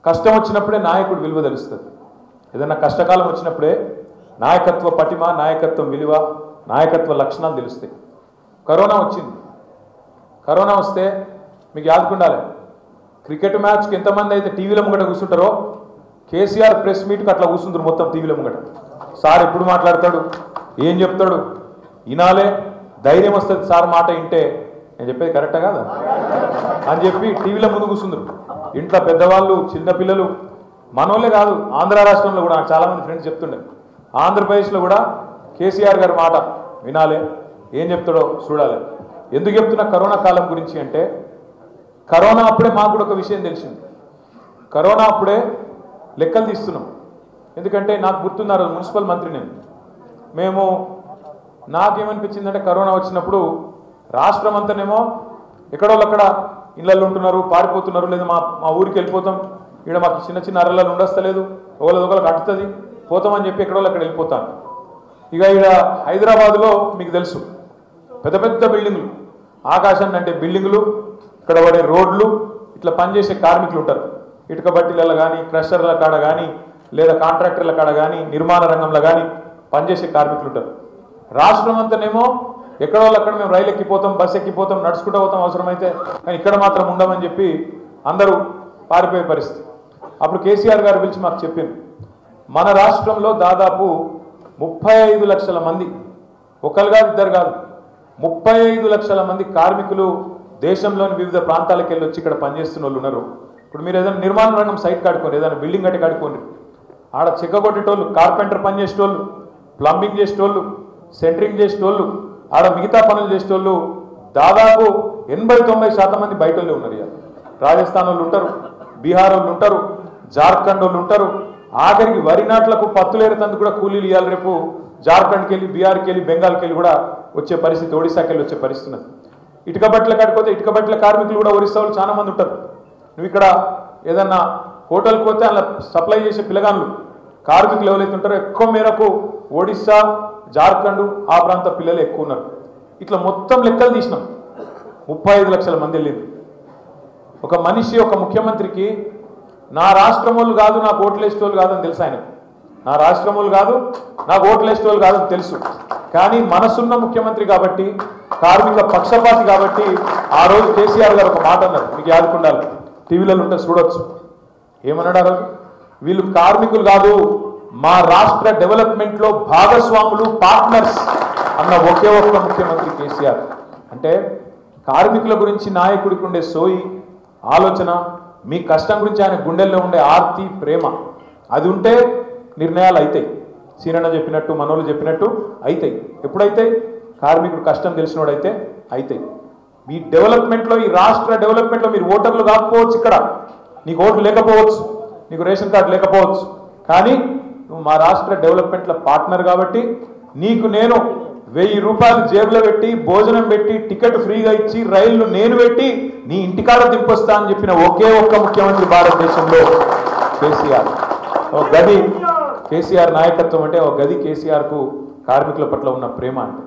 కష్టం వచ్చినప్పుడే నాయకుడు విలువ తెలుస్తుంది. ఏదైనా కష్టకాలం వచ్చినప్పుడే నాయకత్వ పటిమ, నాయకత్వం విలువ, నాయకత్వ లక్షణాలు తెలుస్తాయి. కరోనా వచ్చింది. కరోనా వస్తే మీకు యాదుకుండాలి, క్రికెట్ మ్యాచ్కి ఎంతమంది అయితే టీవీల ముంగట కూర్చుంటారో కేసీఆర్ ప్రెస్ మీట్కి అట్లా కూర్చుంటారు మొత్తం టీవీల ముంగట. సార్ ఎప్పుడు మాట్లాడతాడు, ఏం చెప్తాడు వినాలే, ధైర్యం వస్తుంది సార్ మాట వింటే, నేను చెప్పేది కరెక్టా కాదా అని చెప్పి టీవీల ముందు కూర్చుందరు. ఇంట్లో పెద్దవాళ్ళు, చిన్నపిల్లలు, మనోళ్ళే కాదు, ఆంధ్ర రాష్ట్రంలో కూడా నాకు చాలామంది ఫ్రెండ్స్ చెప్తుండే, ఆంధ్రప్రదేశ్లో కూడా కేసీఆర్ గారి మాట వినాలే, ఏం చెప్తాడో చూడాలి. ఎందుకు చెప్తున్నా కరోనా కాలం గురించి అంటే, కరోనా అప్పుడే మాకు కూడా ఒక విషయం తెలిసింది. కరోనా అప్పుడే లెక్కలు తీస్తున్నాం. ఎందుకంటే నాకు గుర్తున్నారు, మున్సిపల్ మంత్రి మేము నాకేమనిపించిందంటే కరోనా వచ్చినప్పుడు రాష్ట్రం అంతానేమో ఎక్కడోళ్ళు అక్కడ ఇళ్ళల్లో ఉంటున్నారు, పారిపోతున్నారు, లేదా మా ఊరికి వెళ్ళిపోతాం, ఇక్కడ మాకు చిన్న చిన్న అర్రలలో ఉండస్తలేదు, ఒకళ్ళకి అట్టుతుంది పోతామని చెప్పి ఎక్కడోళ్ళు అక్కడ వెళ్ళిపోతాను. ఇక ఇక్కడ హైదరాబాద్లో మీకు తెలుసు పెద్ద పెద్ద బిల్డింగులు, ఆకాశాన్ని అంటే బిల్డింగులు, ఇక్కడ పడే రోడ్లు, ఇట్లా పనిచేసే కార్మికులు ఉంటారు. ఇటుక బట్టీలలో కానీ, క్రషర్ల కాడ కానీ, లేదా కాంట్రాక్టర్ల కాడ కానీ, నిర్మాణ రంగంలో కానీ పనిచేసే కార్మికులు ఉంటారు. రాష్ట్రం అంతానేమో ఎక్కడోళ్ళు అక్కడ మేము రైలు ఎక్కిపోతాం, బస్సు ఎక్కిపోతాం, నడుచుకుంటూ పోతాం అవసరమైతే, కానీ ఇక్కడ మాత్రం ఉండమని చెప్పి అందరూ పారిపోయే పరిస్థితి. అప్పుడు కేసీఆర్ గారు పిలిచి మాకు చెప్పింది, మన రాష్ట్రంలో దాదాపు 35 లక్షల మంది, ఒకరు కాదు ఇద్దరు కాదు, 35 లక్షల మంది కార్మికులు దేశంలోని వివిధ ప్రాంతాలకు వెళ్ళి వచ్చి ఇక్కడ పనిచేస్తున్న వాళ్ళు ఉన్నారు. ఇప్పుడు మీరు ఏదైనా నిర్మాణ రంగం సైట్ కాడుకోండి, ఏదైనా బిల్డింగ్ కట్టి కాడుకోండి, ఆడ చెక్క కొట్టేటోళ్ళు, కార్పెంటర్ పని చేసేటోళ్ళు, ప్లంబింగ్ చేసేటోళ్ళు, సెంటరింగ్ చేసేటోళ్ళు, ఆడ మిగతా పనులు చేసేటోళ్ళు దాదాపు 80-90% మంది బయట వాళ్ళే ఉన్నారు. ఇక రాజస్థాన్ వాళ్ళు ఉంటారు, బీహార్ వాళ్ళు ఉంటారు, జార్ఖండ్ వాళ్ళు ఉంటారు, ఆఖరికి వరి నాట్లకు పత్తులేరుతందుకు కూడా కూలీలు ఇవ్వాలి. రేపు జార్ఖండ్కి వెళ్ళి, బీహార్కి వెళ్ళి, బెంగాల్కి వెళ్ళి కూడా వచ్చే పరిస్థితి, ఒడిశాకి వెళ్ళి వచ్చే పరిస్థితి ఉన్నది. ఇటుక బట్టలు కట్టుకోతే ఇటుక బట్టల కార్మికులు కూడా ఒరిస్సా వాళ్ళు చాలా మంది ఉంటారు. నువ్వు ఇక్కడ ఏదన్నా హోటల్కి పోతే అలా సప్లై చేసే పిల్లగాళ్ళు కార్మికులు ఎవరైతే ఉంటారో ఎక్కువ మేరకు ఒడిస్సా, జార్ఖండ్ ఆ ప్రాంత పిల్లలు ఎక్కువ ఉన్నారు. ఇట్లా మొత్తం లెక్కలు తీసినాం, 35 లక్షల మంది వెళ్ళింది. ఒక మనిషి, ఒక ముఖ్యమంత్రికి నా రాష్ట్రం వాళ్ళు కాదు, నాకు ఓట్లు వేసేటోళ్ళు కాదని తెలుసు ఆయన. నా రాష్ట్రం వాళ్ళు కాదు, నాకు ఓట్లు వేసేటోళ్ళు కాదని తెలుసు. కానీ మనసున్న ముఖ్యమంత్రి కాబట్టి, కార్మిక పక్షపాతి కాబట్టి ఆ రోజు కేసీఆర్ గారు ఒక మాట అన్నారు, మీకు యాదుకుండాలి, టీవీలలో ఉంటే చూడొచ్చు. ఏమన్నాడు ఆ రోజు? వీళ్ళు కార్మికులు కాదు, మా రాష్ట్ర డెవలప్మెంట్లో భాగస్వాములు, పార్ట్నర్స్ అన్న ఒకే ఒక్క ముఖ్యమంత్రి కేసీఆర్. అంటే కార్మికుల గురించి నాయకుడికి ఉండే సోయి, ఆలోచన, మీ కష్టం గురించి ఆయన గుండెల్లో ఉండే ఆర్తి, ప్రేమ, అది ఉంటే నిర్ణయాలు అవుతాయి. సీనన్న చెప్పినట్టు, మనోళ్ళు చెప్పినట్టు అవుతాయి. ఎప్పుడైతే కార్మికుడు కష్టం తెలిసినోడైతే అవుతాయి. మీ డెవలప్మెంట్లో, ఈ రాష్ట్ర డెవలప్మెంట్లో మీరు ఓటర్లు కాకపోవచ్చు, ఇక్కడ నీకు ఓట్లు లేకపోవచ్చు, నీకు రేషన్ కార్డు లేకపోవచ్చు, కానీ నువ్వు మా రాష్ట్ర డెవలప్మెంట్లో పార్ట్నర్ కాబట్టి నీకు నేను 1000 రూపాయలు జేబులో పెట్టి, భోజనం పెట్టి, టికెట్ ఫ్రీగా ఇచ్చి, రైళ్లు నేను పెట్టి నీ ఇంటికాడ దింపొస్తా అని చెప్పిన ఒకే ఒక్క ముఖ్యమంత్రి భారతదేశంలో కేసీఆర్. ఒక గది కేసీఆర్ నాయకత్వం అంటే, ఒక గది కేసీఆర్కు కార్మికుల పట్ల ఉన్న ప్రేమ అంటే.